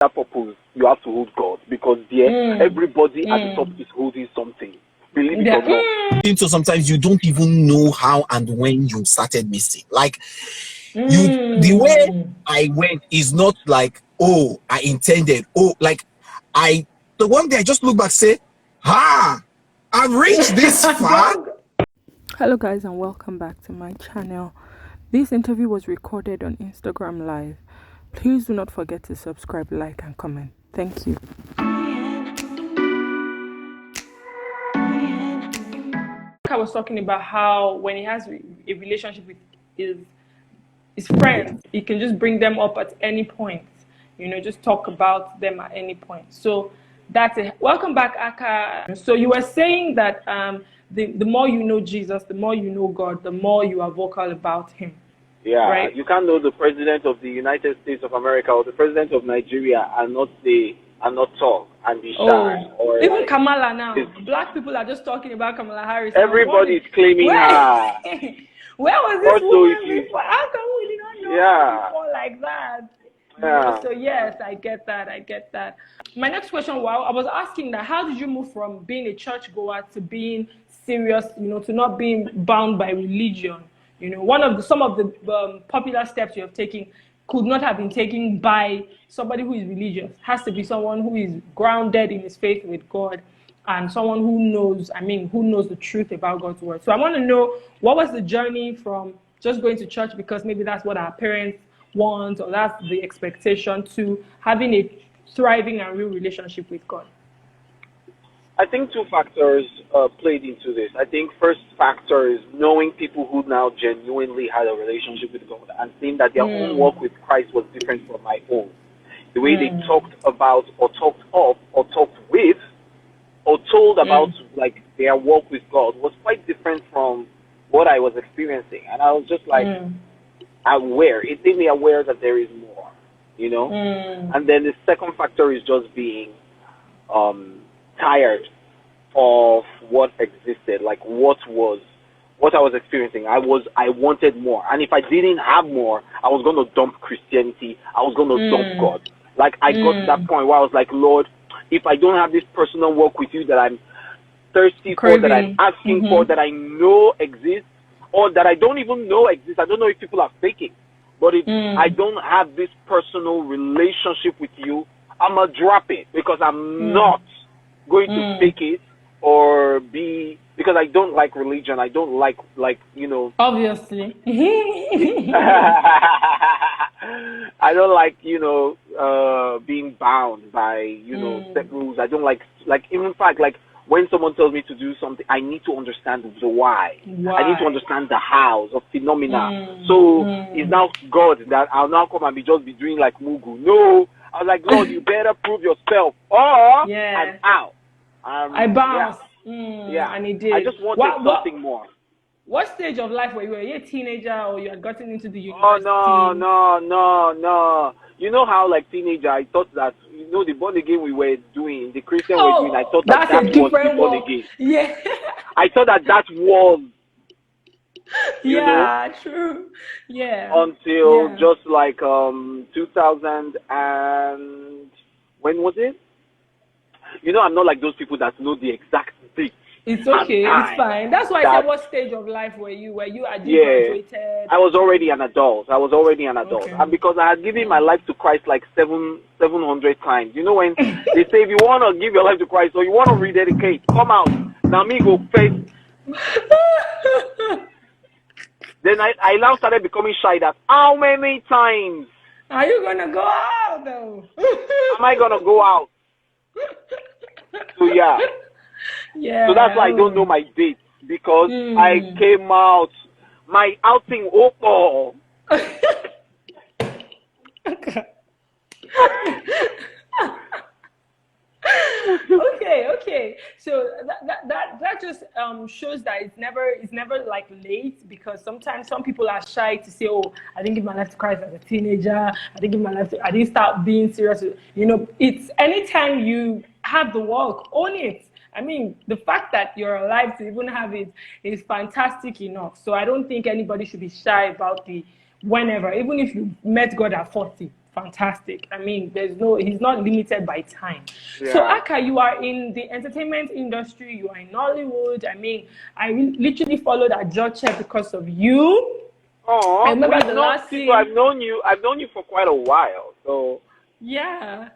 that purpose, you have to hold God, because there, everybody at the top is holding something. Believe it or not. So sometimes you don't even know how and when you started missing. Like the way I went is not like, oh, I intended. Oh, like the one day I just look back, say, I've reached this far. Hello guys, and welcome back to my channel. This interview was recorded on Instagram Live. Please do not forget to subscribe, like and comment. Thank you. I was talking about how when he has a relationship with his friends, he can just bring them up at any point. Just talk about them at any point. So that's it. Welcome back, Akah. So you were saying that the more you know Jesus, the more you know God, the more you are vocal about him. Yeah, right? You can't know the president of the United States of America or the president of Nigeria and not talk and be shy. Or even like, Kamala now. Black people are just talking about Kamala Harris. Everybody's claiming her. Where was this woman before? How come we did not know her before like that? Yeah. So yes, I get that. My next question, I was asking that, how did you move from being a churchgoer to being serious, to not being bound by religion? Some of the popular steps you have taken could not have been taken by somebody who is religious. It has to be someone who is grounded in his faith with God and someone who knows the truth about God's word. So I want to know, what was the journey from just going to church because maybe that's what our parents want or that's the expectation, to having a thriving and real relationship with God? I think two factors played into this. I think first factor is knowing people who now genuinely had a relationship with God and seeing that their own walk with Christ was different from my own. The way they talked about or talked of or talked with or told about like their walk with God was quite different from what I was experiencing. And I was just like aware. It made me aware that there is more, And then the second factor is just being tired of what existed, like what I was experiencing. I wanted more, and if I didn't have more, I was going to dump Christianity. I was going to dump God. Like I got to that point where I was like, Lord, if I don't have this personal walk with you that I'm thirsty for, that I'm asking for, that I know exists, or that I don't even know exists, I don't know if people are faking, but if I don't have this personal relationship with you, I'm gonna drop it, because I'm not going to fake it or be, because I don't like religion. I don't like obviously. I don't like, being bound by, set rules. I don't like in fact, like when someone tells me to do something, I need to understand the why. I need to understand the hows of phenomena. So it's now God that I'll now come and be doing like Mugu. No, I was like, Lord, you better prove yourself, or I'm out. I bounced. And he did. I just wanted something more. What stage of life were you? Were you a teenager, or you had gotten into the university? Oh, no. You know how, like, teenager, I thought that, the born again we were doing, the Christian were doing, I thought that was the born again. Yeah. I thought that was, true. Yeah. Until just like 2000 and, when was it? I'm not like those people that know the exact date. It's okay. It's fine. That's why I said, what stage of life were you? Were you graduated? I was already an adult. Okay. And because I had given my life to Christ like 700 times. When they say, if you want to give your life to Christ or you want to rededicate, come out. Now me go face. Then I now started becoming shy. That how many times are you going to go out though? Am I going to go out? So yeah. So that's why I don't know my date, because I came out, my outing open. Okay. So that just shows that it's never like late, because sometimes some people are shy to say, oh, I didn't give my life to Christ as a teenager. I didn't start being serious. It's anytime you have the walk, own it. I mean, the fact that you're alive to even have it is fantastic enough. So I don't think anybody should be shy about the whenever, even if you met God at 40. fantastic. I mean, he's not limited by time. Yeah. So Akah, you are in the entertainment industry, you are in Nollywood. I mean, I literally followed that judge because of you. Oh, I remember the last scene. I've known you for quite a while, so yeah.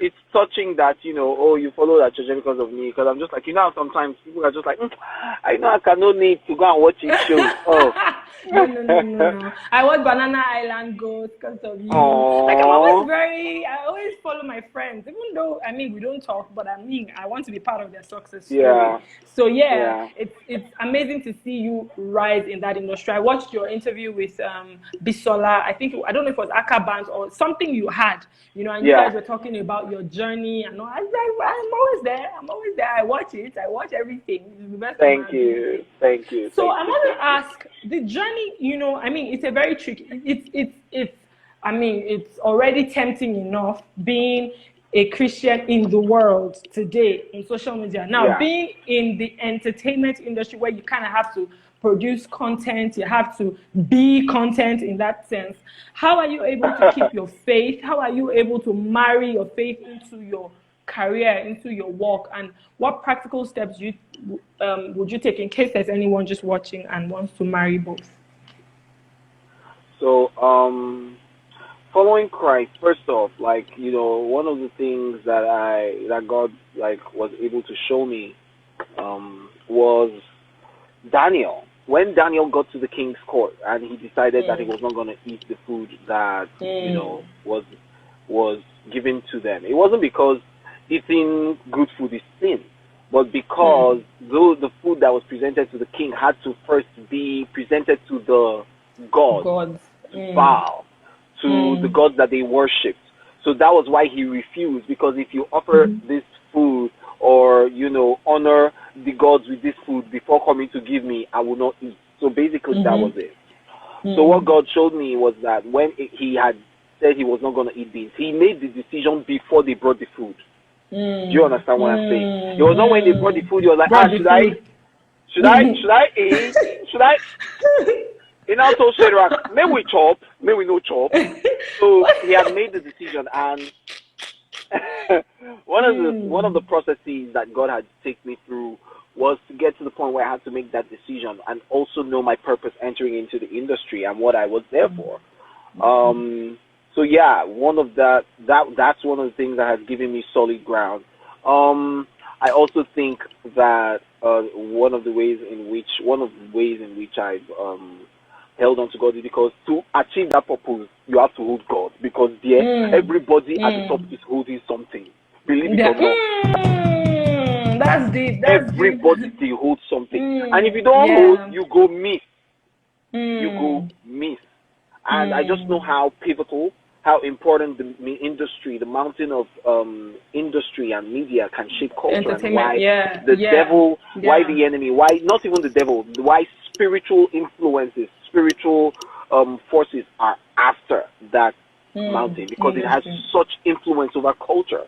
It's touching that, you know, oh, you follow that church because of me, because I'm just like, you know, sometimes people are just like, I know I cannot need to go and watch his show. Oh. No. I watch Banana Island Ghost because of you. Aww. Like, I always follow my friends, even though, I mean, we don't talk, but I mean, I want to be part of their success story. Yeah. So yeah. It's amazing to see you rise in that industry. I watched your interview with Bisola. I don't know if it was Akah Bants or something you had, you know, and you guys were talking about your journey. And I was like, I'm always there. I watch everything. Thank you. So I want to ask, the journey, you know, I mean, it's a very tricky, it's already tempting enough being a Christian in the world today in social media. Now, being in the entertainment industry where you kind of have to produce content, you have to be content in that sense. How are you able to keep your faith? How are you able to marry your faith into your career, into your work? And what practical steps would you take in case there's anyone just watching and wants to marry both? So, following Christ, first off, like, you know, one of the things that God like was able to show me was Daniel. When Daniel got to the king's court and he decided that he was not going to eat the food that you know was given to them, it wasn't because eating good food is sin, but because though the food that was presented to the king had to first be presented to the gods, Baal, to the gods that they worshipped. So that was why he refused, because if you offer this food or, you know, honor the gods with this food before coming to give me, I will not eat. So basically that was it. So what God showed me was that when he had said he was not going to eat beans, he made the decision before they brought the food. Do you understand what I'm saying? It was not when they brought the food, he was like, should I eat? Should I? In also Shadrach, may we chop, may we no chop. So he had made the decision, and one of the processes that God had taken me through was to get to the point where I had to make that decision and also know my purpose entering into the industry and what I was there for. So yeah, that's one of the things that has given me solid ground. I also think that one of the ways in which I've held on to God is because to achieve that purpose, you have to hold God, because everybody at the top is holding something. Believe it or not. That's deep. Everybody still holds something. And if you don't hold, you go miss. And I just know how pivotal, how important the industry, the mountain of industry and media can shape culture, and why the devil, why the enemy, why not even the devil, why spiritual influences, spiritual forces are after that mountain, because it has such influence over culture.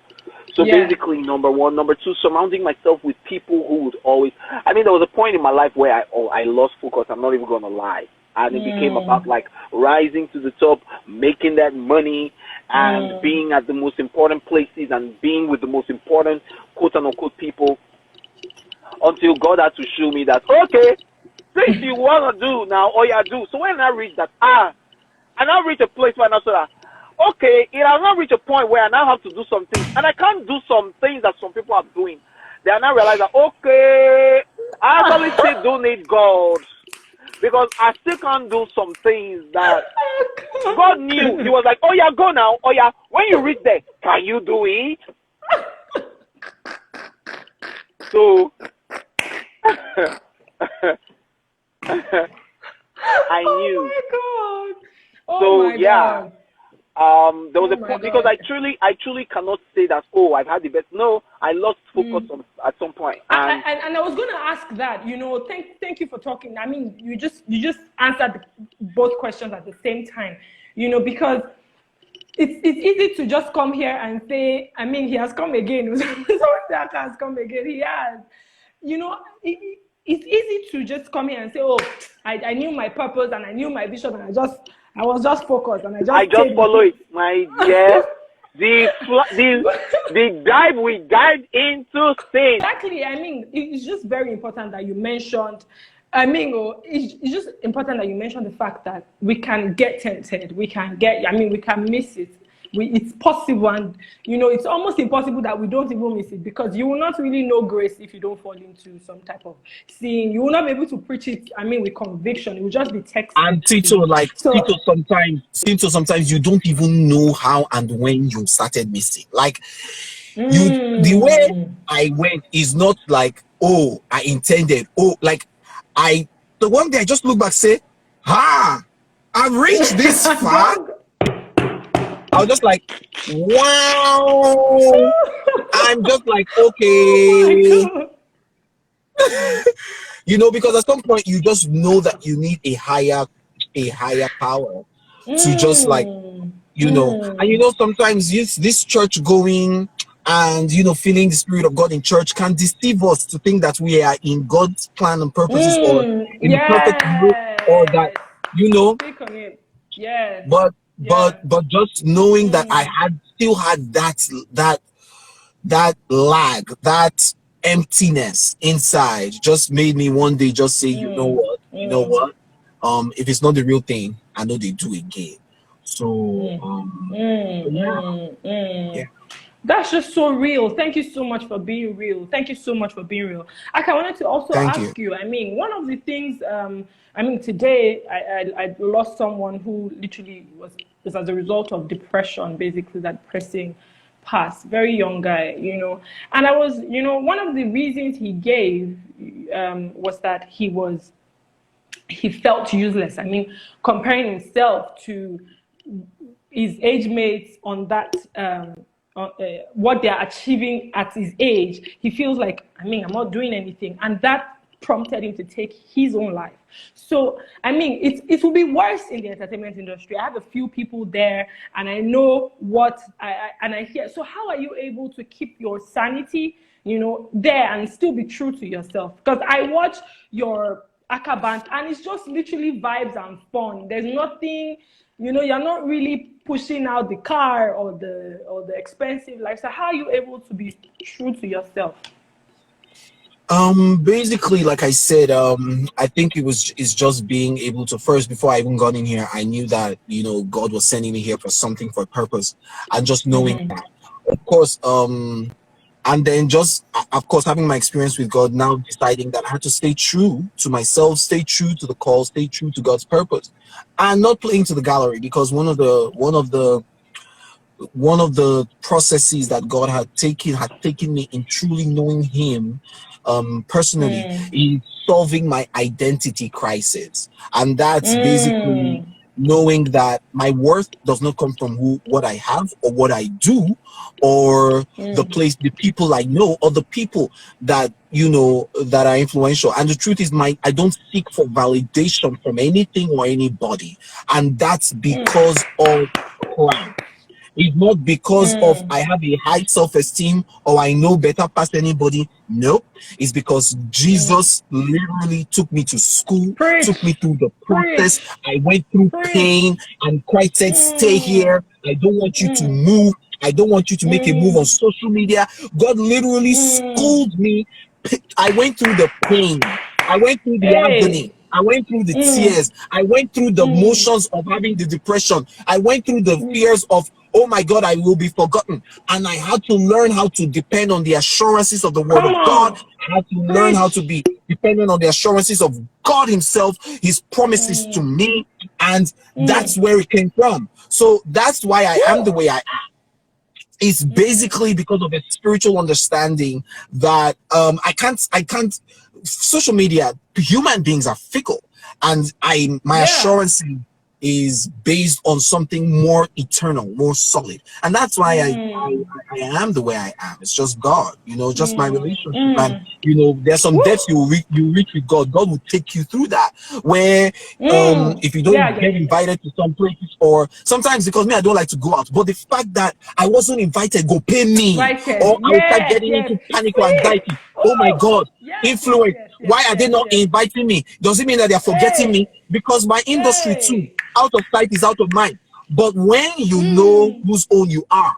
So basically, number one. Number two, surrounding myself with people who would always, I mean, there was a point in my life where I lost focus, I'm not even going to lie. And it became about like rising to the top, making that money, and being at the most important places and being with the most important quote-unquote people, until God had to show me that, okay, things you want to do now, all you do. So when I reached that, I now reach a place where I saw that, okay, it has now reached a point where I now have to do some things, and I can't do some things that some people are doing. They are now realize that, okay, I actually still do need God, because I still can't do some things that God knew. He was like, oh yeah, go now. Oh yeah, when you reach there, can you do it? So I knew. Oh my God. Oh so my yeah. God. There was a point, because I truly cannot say that, oh, I've had the best. No, I lost focus at some point. And I was going to ask that, you know, thank you for talking. I mean, you just answered both questions at the same time, you know, because it's easy to just come here and say, I mean, he has come again. Someone that has come again. He has, you know, it's easy to just come here and say, oh, I knew my purpose and I knew my vision, and I was just focused, and I just follow it, my dear. The dive we dived into things. Exactly. I mean, it's just very important that you mentioned. It's just important that you mentioned the fact that we can get tempted. We can miss it. It's possible, and it's almost impossible that we don't even miss it, because you will not really know grace if you don't fall into some type of sin. You will not be able to preach it. With conviction. It will just be text. And Tito, sometimes you don't even know how and when you started missing. Like the way I went is not like, oh, I intended. Oh, like the one day I just look back, say, I've reached this far. I was just like, wow. I'm just like, okay. Because at some point you just know that you need a higher power to just like, and sometimes this church going and feeling the Spirit of God in church can deceive us to think that we are in God's plan and purposes or in the perfect will, or that but just knowing that I still had that lag, that emptiness inside, just made me one day just say, you know what, if it's not the real thing, I know they do again. So yeah. That's just so real. Thank you so much for being real. Thank you so much for being real. I wanted to also ask you, one of the things, today I lost someone who literally was as a result of depression, basically that person passed, very young guy, and I was, one of the reasons he gave was that he felt useless. Comparing himself to his age mates on that, what they're achieving at his age, he feels like, I'm not doing anything. And that prompted him to take his own life. So, it will be worse in the entertainment industry. I have a few people there, and I know what I hear. So how are you able to keep your sanity, there and still be true to yourself? Because I watch your Akah Bants, and it's just literally vibes and fun. There's nothing, you're not really pushing out the car or the expensive lifestyle. How are you able to be true to yourself? Basically, like I said, I think it's just being able to, first, before I even got in here, I knew that, God was sending me here for something, for a purpose, and just knowing that, of course, and then just, of course, having my experience with God, now deciding that I had to stay true to myself, stay true to the call, stay true to God's purpose, and not playing to the gallery, because one of the processes that God had taken me in truly knowing Him personally is solving my identity crisis. And that's basically knowing that my worth does not come from what I have or what I do, or the people I know, or the people that that are influential. And the truth is, I don't seek for validation from anything or anybody, and that's because of Christ. It's not because of I have a high self-esteem or I know better past anybody. Nope. It's because Jesus literally took me to school, took me through the process. I went through pain, and Christ said, stay here. I don't want you to move. I don't want you to make a move on social media. God literally schooled me. I went through the pain. I went through the agony. I went through the tears. I went through the motions of having the depression. I went through the fears of, oh my God, I will be forgotten. And I had to learn how to depend on the assurances of the word of God. I had to learn how to be dependent on the assurances of God Himself, His promises to me. And that's where it came from. So that's why I am the way I am. It's basically because of a spiritual understanding that I can't social media, human beings are fickle, and my assurance is based on something more eternal, more solid, and that's why I am the way I am. It's just God, just my relationship, and there's some depths you reach with God. God will take you through that. Where if you don't get invited to some places, or sometimes because I don't like to go out, but the fact that I wasn't invited, go pay me, or I will start getting into panic or anxiety. Oh my God, influence. Why are they not inviting me? Does it mean that they are forgetting me? Because my industry too, out of sight is out of mind. But when you know whose own you are,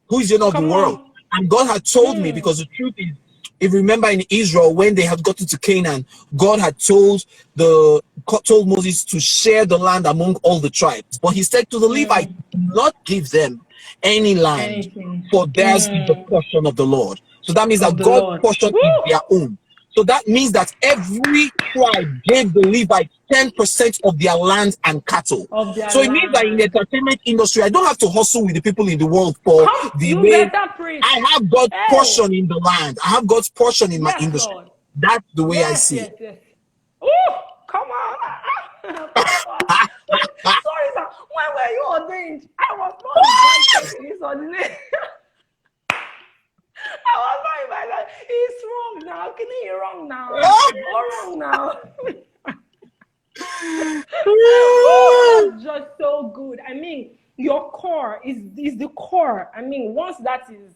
who is the of the world, and God had told me, because the truth is, if you remember in Israel, when they had gotten to Canaan, God had told Moses to share the land among all the tribes. But he said to the Levites, do not give them any land, for theirs is the portion of the Lord. So that means that God's portion is their own. So that means that every tribe gave the Levites 10% of their land and cattle. So it means that in the entertainment industry, I don't have to hustle with the people in the world for the way. I have God's portion in the land. I have God's portion in my industry. Lord. That's the way I see it. Yes. Oh, come on. Sorry, sir. When were you ordained? I was not invited to this ordination. I was not invited. He's wrong now. Can he wrong now? Wrong now. Oh, that's just so good. I mean, your core is the core. I mean, once that is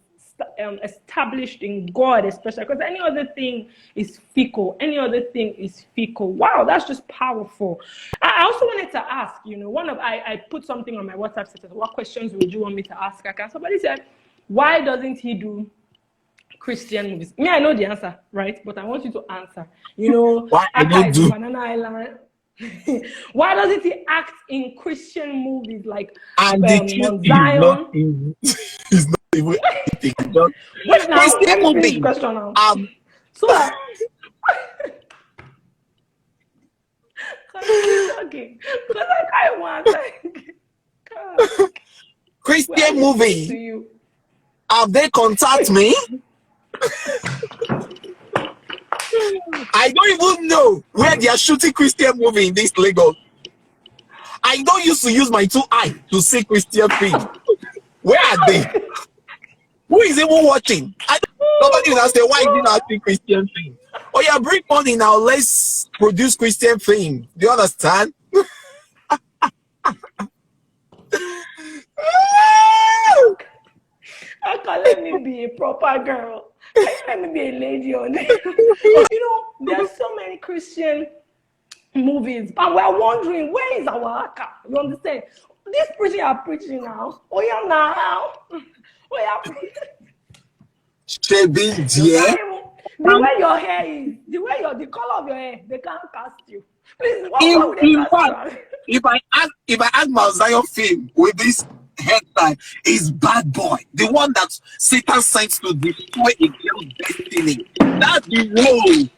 established in God, especially, because any other thing is fickle. Any other thing is fickle. Wow, that's just powerful. I also wanted to ask, I put something on my WhatsApp status. What questions would you want me to ask Akah? Somebody said, why doesn't he do Christian movies? Me, I know the answer, right? But I want you to answer. Why I don't do Banana Island. Why doesn't he act in Christian movies like Zion? He's not even eating. Wait now, let me finish the question now. So okay, because I want Christian movie. Have they contact me? I don't even know where they are shooting Christian movie in this Lagos. I don't used to use my 2 eyes to see Christian film. Where are they? Who is even watching? Nobody will say, why is he not seeing Christian film? Oh yeah, bring money now. Let's produce Christian film. Do you understand? Akah, let me be a proper girl. Let me be a lady on it. There's so many Christian movies, and we're wondering, where is our Akah? You understand? This preaching are preaching now. Oh yeah, now. Oh yeah. The way your hair is, the color of your hair, they can't cast you. Please, if I add my Zion film with this headline, is Bad Boy, the one that Satan sent to destroy a girl's destiny. That's the role.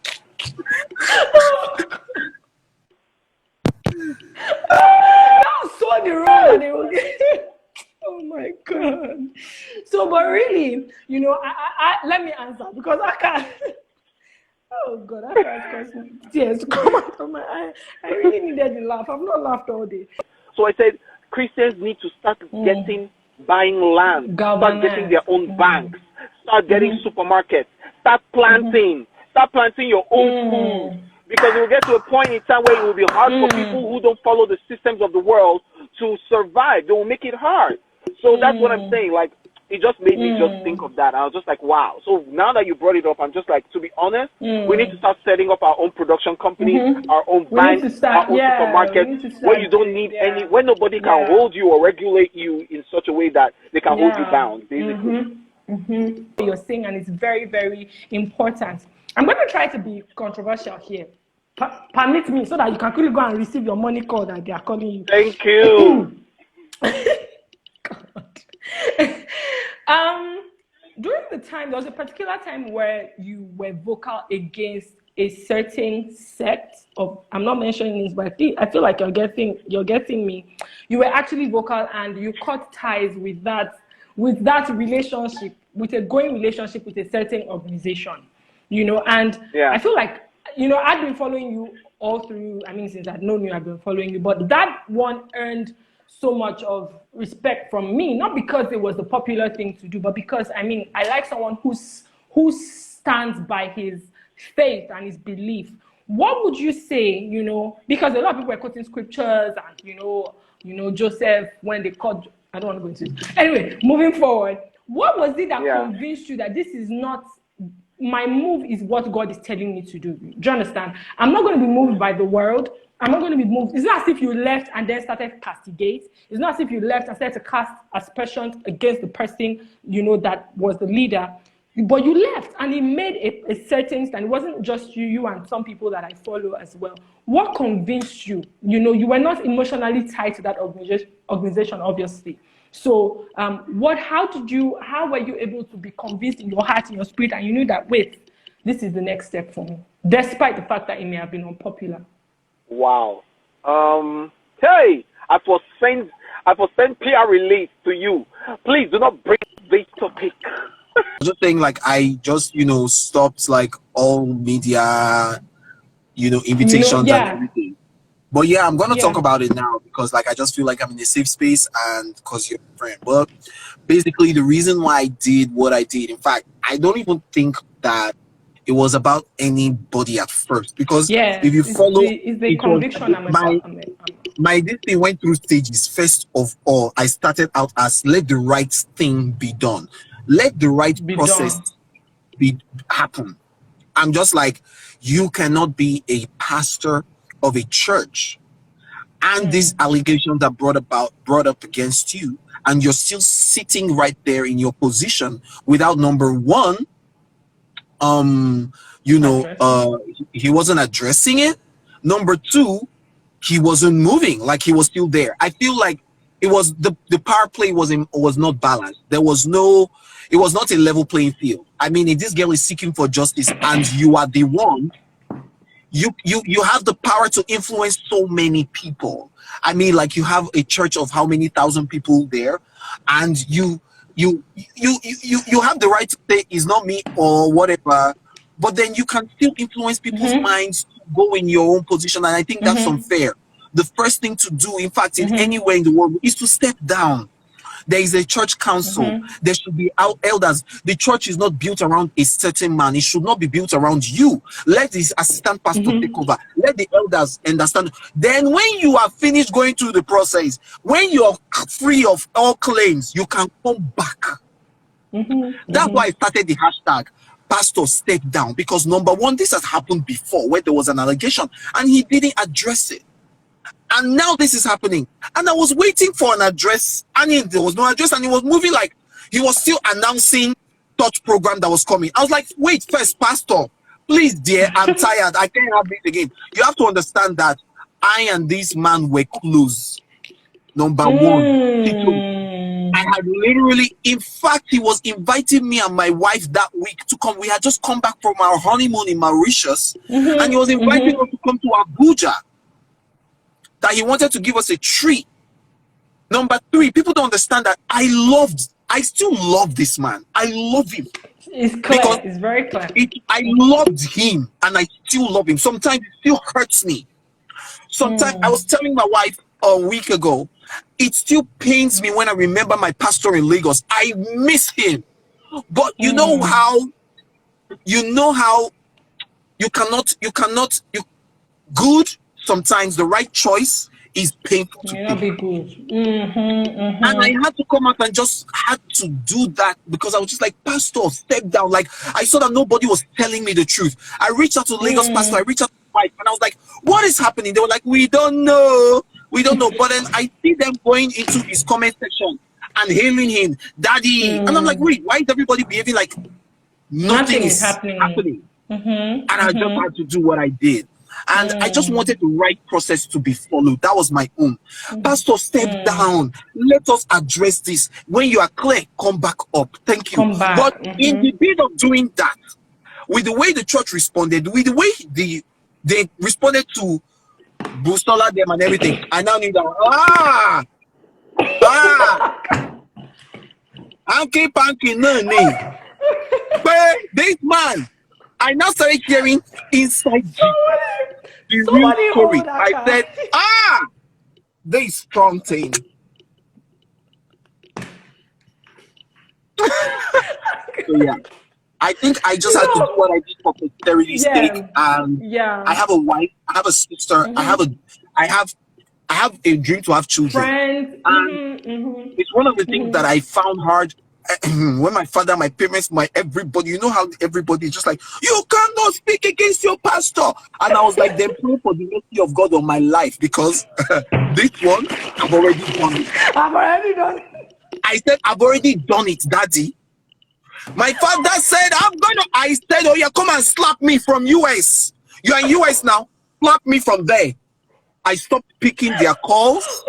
That was so the role they will get. Oh my God. So, but really, let me answer, because I can't. Oh God, I can't tears come out of my eye. I really needed to laugh. I've not laughed all day. So I said, Christians need to start buying land, start getting their own banks, start getting supermarkets, start planting your own food. Because it will get to a point in time where it will be hard for people who don't follow the systems of the world to survive. They will make it hard. So that's what I'm saying. Like, it just made me just think of that. I was just like, wow. So now that you brought it up, I'm just like, to be honest, we need to start setting up our own production companies, our own banks, our own supermarkets, where you don't need where nobody can hold you or regulate you in such a way that they can hold you bound, basically. You're saying, and it's very, very important. I'm going to try to be controversial here. Permit me, so that you can quickly go and receive your money call that they are calling you. Thank you. During the time, there was a particular time where you were vocal against a certain sect of, I'm not mentioning this, but I feel like you're getting me. You were actually vocal, and you cut ties with that relationship, with a going relationship with a certain organization, and I feel like, I've been following you all through. I mean, since I've known you, I've been following you, but that one earned so much of respect from me, not because it was the popular thing to do, but because, I like someone who stands by his faith and his belief. What would you say, because a lot of people are quoting scriptures and, Joseph, when they caught, I don't want to go into it. Anyway, moving forward, what was it that convinced you that this is not my move is what God is telling me to do. Do you understand? I'm not going to be moved by the world. I'm not going to be moved. It's not as if you left and then started to castigate. It's not as if you left and started to cast aspersions against the person, that was the leader. But you left, and it made a certain stand. It wasn't just you and some people that I follow as well. What convinced you? You were not emotionally tied to that organization, obviously. So how were you able to be convinced in your heart, in your spirit, and you knew that, wait, this is the next step for me, despite the fact that it may have been unpopular? Wow. Hey, I was sent PR release to you. Please do not bring this topic. Just saying, like, I just, stopped, like, all media, invitations and everything. But yeah, I'm going to talk about it now because, like, I just feel like I'm in a safe space and because you're a friend. But basically, the reason why I did what I did, in fact, I don't even think that it was about anybody at first. Because if you follow, the conviction my this thing went through stages. First of all, I started out as let the right thing be done. Let the right process happen. I'm just like, you cannot be a pastor of a church and these allegations are brought up against you, and you're still sitting right there in your position without, number one, he wasn't addressing it. Number two, he wasn't moving, like he was still there. I feel like it was the power play was not balanced. It was not a level playing field. I mean, if this girl is seeking for justice and you are the one, you have the power to influence so many people. I mean, like, you have a church of how many thousand people there, and you have the right to say it's not me or whatever, but then you can still influence people's minds to go in your own position, and I think that's unfair. The first thing to do, in fact, in anywhere in the world, is to step down. There is a church council. There should be elders. The church is not built around a certain man. It should not be built around you. Let the assistant pastor take over. Let the elders understand. Then when you are finished going through the process, when you are free of all claims, you can come back. That's why I started the hashtag pastor step down, because number one, this has happened before where there was an allegation and he didn't address it. And now this is happening. And I was waiting for an address, and there was no address, and he was moving like he was still announcing touch program that was coming. I was like, wait, first, pastor, please, dear, I'm tired. I can't have this again. You have to understand that I and this man were close. Number one, I had literally, in fact, he was inviting me and my wife that week to come. We had just come back from our honeymoon in Mauritius, and he was inviting us to come to Abuja. That he wanted to give us a treat. Number three, people don't understand that I still love this man. I love him. It's clear. It's very clear. I loved him and I still love him. Sometimes it still hurts me. Sometimes I was telling my wife a week ago, it still pains me when I remember my pastor in Lagos. I miss him. But you know how sometimes the right choice is painful to people. And I had to come out and just had to do that because I was just like, pastor, step down. Like, I saw that nobody was telling me the truth. I reached out to Lagos pastor, I reached out to my wife, and I was like, what is happening? They were like, we don't know. But then I see them going into his comment section and hailing him, daddy. And I'm like, wait, why is everybody behaving like nothing is happening? And I just had to do what I did. And I just wanted the right process to be followed. That was my own. Pastor, step down. Let us address this. When you are clear, come back up. Thank you. But in the bit of doing that, with the way the church responded, with the way they responded to Bustola them and everything, I now need Akah Nnani. But this man, I now started hearing inside the real story. I said, there is strong thing. So yeah, I think I just had to do what I did for posterity's sake. I have a wife, I have a sister, I have a dream to have children. And it's one of the things that I found hard when my father, my parents, my everybody, you know how everybody is just like, you cannot speak against your pastor. And I was like, then pray for the mercy of God on my life, because this one, I've already done it. I've already done it. I said, I've already done it, Daddy. My father said, I said, oh yeah, come and slap me from US. You're in US now. Slap me from there. I stopped picking their calls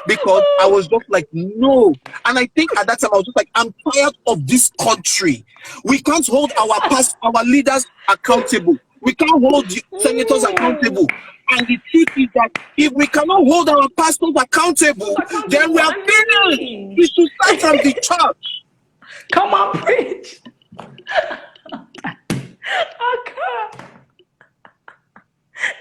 because I was just like, no. And I think at that time I was just like, I'm tired of this country. We can't hold our leaders accountable. We can't hold the senators accountable. And the truth is that if we cannot hold our pastors accountable, then we are finished. We should start from the church. Come on, preach. Akah.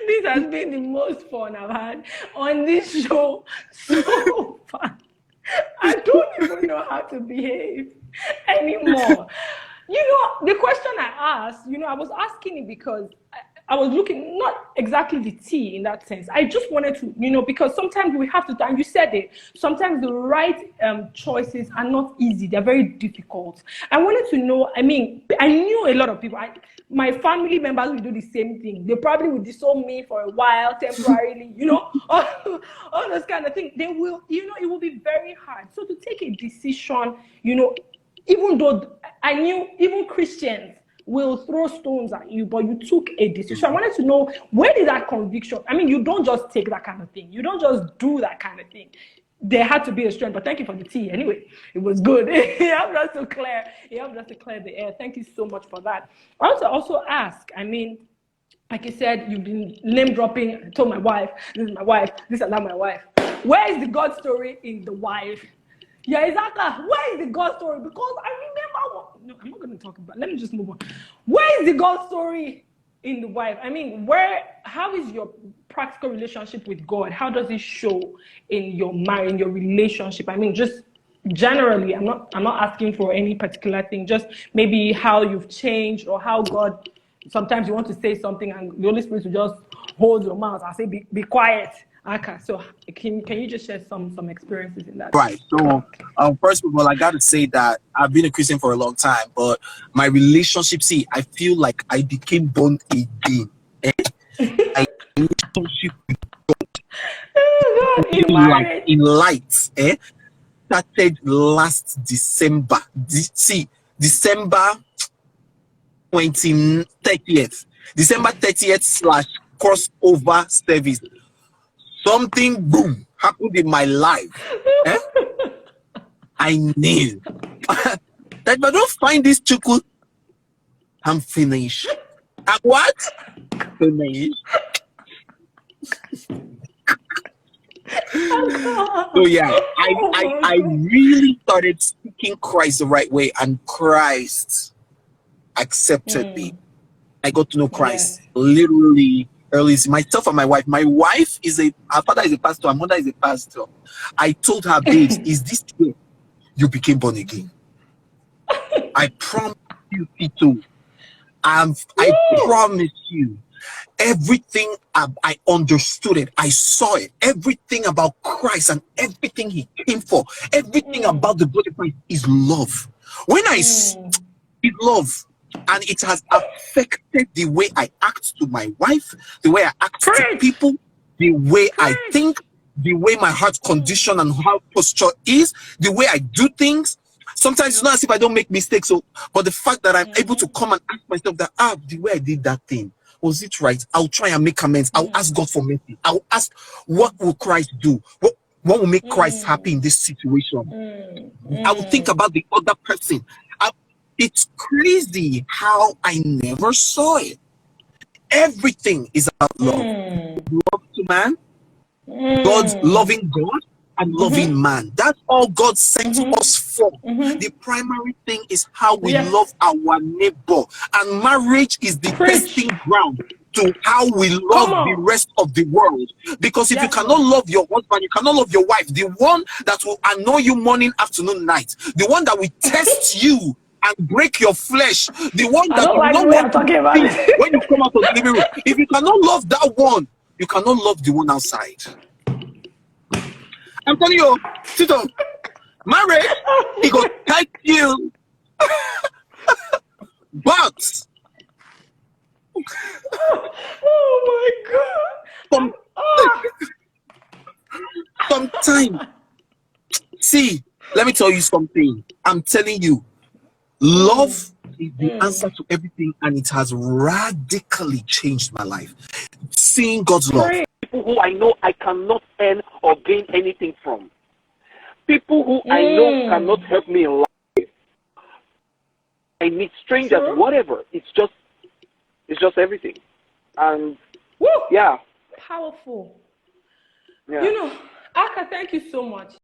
This has been the most fun I've had on this show so far. I don't even know how to behave anymore. You know, the question I asked, you know, I was asking it because I was looking, not exactly the tea in that sense. I just wanted to, you know, because sometimes we have to, and you said it, sometimes the right choices are not easy. They're very difficult. I wanted to know, I mean, I knew a lot of people. My family members will do the same thing. They probably will disown me for a while, temporarily, you know, all those kind of things. They will, you know, it will be very hard. So to take a decision, you know, even though I knew even Christians will throw stones at you, but you took a decision. I wanted to know, where did that conviction, I mean, you don't just take that kind of thing. You don't just do that kind of thing. There had to be a strength, but thank you for the tea. Anyway, it was good. It helped us to clear the air. Thank you so much for that. I also ask, I mean, like you said, you've been name dropping. I told my wife, this is my wife, this is not my wife. Where is the God story in the wife? Yeah, exactly. Where is the God story? Because I remember no, I'm not going to talk about. Let me just move on. Where is the God story in the wife? I mean, how is your practical relationship with God? How does it show in your marriage, in your relationship? I mean, just generally, I'm not asking for any particular thing, just maybe how you've changed, or how God, sometimes you want to say something and the Holy Spirit will just hold your mouth and say, be quiet. Okay, so can you just share some experiences in that? Right. So, first of all, I got to say that I've been a Christian for a long time, but my relationship, I feel like I became born again. My relationship with God in light, started last December. December 30th. December 30th / crossover service. Something boom happened in my life. I knew that if I don't find this chuku, I'm finished. And what? Finished. So yeah, I really started speaking Christ the right way, and Christ accepted me. I got to know Christ literally early. Myself and my wife. My wife her father is a pastor, her mother is a pastor. I told her, babes, is this true? You became born again. I promise you, Tito. I promise you. Everything I understood it. I saw it. Everything about Christ and everything he came for. Everything about the blood of Christ is love. When I see love, and it has affected the way I act to my wife, the way I act to people, the way I think, the way my heart condition and how posture is, the way I do things. Sometimes it's not as if I don't make mistakes, but the fact that I'm able to come and ask myself that, the way I did that thing, was it right? I'll try and make amends. I'll ask God for mercy. I'll ask, what will Christ do? What will make Christ happy in this situation? I will think about the other person. It's crazy how I never saw it. Everything is about love. Love to man, God's loving God, and loving man. That's all God sent us for. The primary thing is how we love our neighbor. And marriage is the testing ground to how we love the rest of the world. Because if you cannot love your husband, you cannot love your wife, the one that will annoy you morning, afternoon, night, the one that will test you and break your flesh, the one that you don't want to see when you come out of the living room. If you cannot love that one, you cannot love the one outside. I'm telling you, Tito, married, he go thank you. But oh my God. Sometimes, see, let me tell you something. I'm telling you, love is the answer to everything, and it has radically changed my life. Seeing God's love. People who I know I cannot earn or gain anything from. People who I know cannot help me in life. I meet strangers, whatever. It's just everything. And yeah. Powerful. Yeah. You know, Akah, thank you so much.